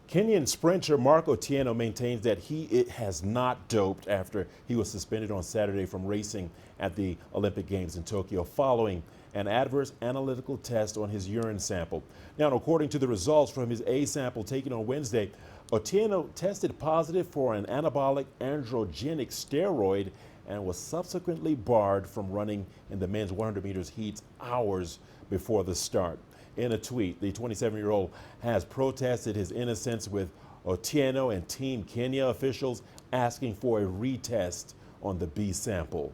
Kenyan sprinter Mark Otieno maintains that he has not doped after he was suspended on Saturday from racing at the Olympic Games in Tokyo following an adverse analytical test on his urine sample. Now, according to the results from his A sample taken on Wednesday, Otieno tested positive for an anabolic androgenic steroid and was subsequently barred from running in the men's 100 meters heats hours before the start. In a tweet, the 27-year-old has protested his innocence, with Otieno and Team Kenya officials asking for a retest on the B sample.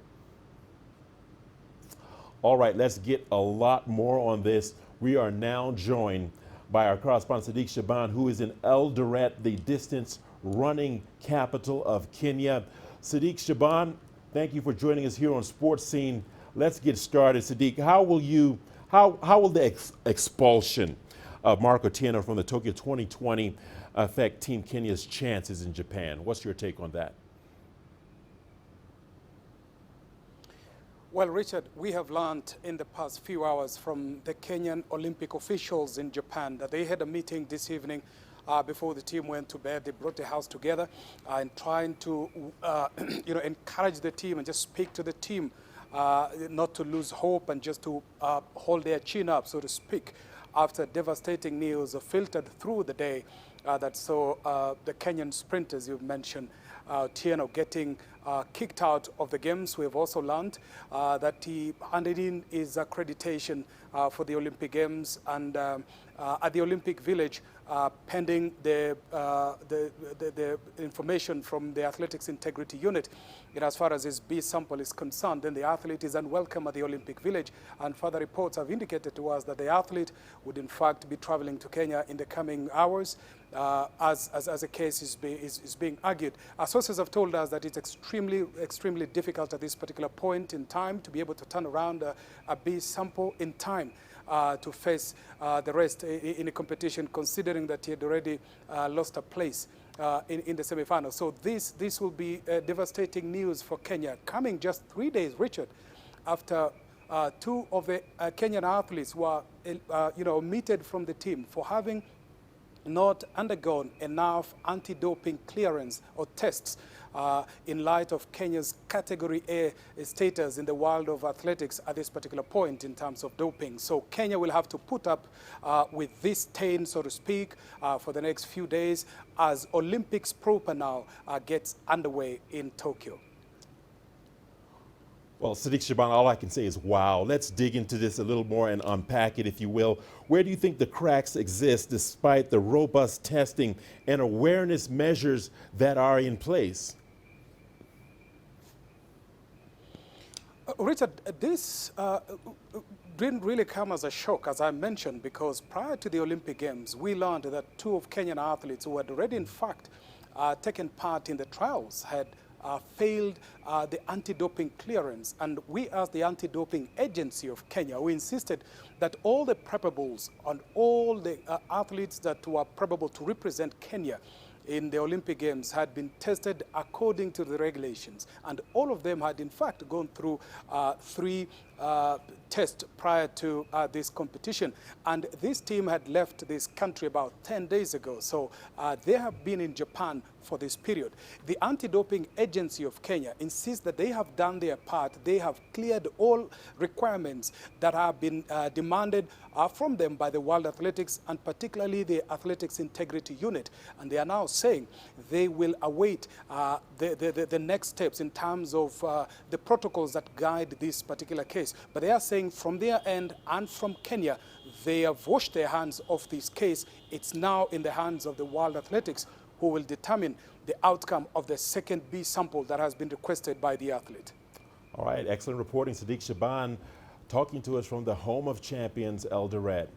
All right, let's get a lot more on this. We are now joined by our correspondent Sadiq Shaban, who is in Eldoret, the distance running capital of Kenya. Sadiq Shaban, thank you for joining us here on Sports Scene. Let's get started. Sadiq, how will the expulsion of Mark Otieno from the Tokyo 2020 affect Team Kenya's chances in Japan? What's your take on that? Well, Richard, we have learned in the past few hours from the Kenyan Olympic officials in Japan that they had a meeting this evening before the team went to bed. They brought the house together and trying to encourage the team and just speak to the team not to lose hope and just to hold their chin up, so to speak, after devastating news filtered through the day that saw the Kenyan sprinters you've mentioned, Otieno, getting kicked out of the games. We have also learned that he handed in his accreditation for the Olympic Games and at the Olympic Village, pending the information from the Athletics Integrity Unit. As far as his B sample is concerned, then the athlete is unwelcome at the Olympic Village, and further reports have indicated to us that the athlete would in fact be traveling to Kenya in the coming hours as a case is being argued. Our sources have told us that it's extremely difficult at this particular point in time to be able to turn around a B sample in time to face the rest in a competition, considering that he had already lost a place in the semi-final. So this will be devastating news for Kenya, coming just 3 days, Richard, after two of the Kenyan athletes were omitted from the team for having not undergone enough anti-doping clearance or tests in light of Kenya's Category A status in the world of athletics at this particular point in terms of doping. So Kenya will have to put up with this stain, so to speak, for the next few days as Olympics proper now gets underway in Tokyo. Well, Sadiq Shaban, all I can say is wow. Let's dig into this a little more and unpack it, if you will. Where do you think the cracks exist despite the robust testing and awareness measures that are in place? Richard, this didn't really come as a shock, as I mentioned, because prior to the Olympic Games, we learned that two of Kenyan athletes who had already, in fact, taken part in the trials had failed the anti-doping clearance. And we asked the anti-doping agency of Kenya, who insisted that all the probables and all the athletes that were probable to represent Kenya in the Olympic Games had been tested according to the regulations. And all of them had, in fact, gone through three tests prior to this competition. And this team had left this country about 10 days ago. So they have been in Japan for this period. The anti-doping agency of Kenya insists that they have done their part. They have cleared all requirements that have been demanded from them by the World Athletics and particularly the Athletics Integrity Unit. And they are now saying they will await the next steps in terms of the protocols that guide this particular case. But they are saying from their end and from Kenya, they have washed their hands of this case. It's now in the hands of the World Athletics, who will determine the outcome of the second B sample that has been requested by the athlete. All right, excellent reporting, Sadiq Shaban, talking to us from the home of champions, Eldoret.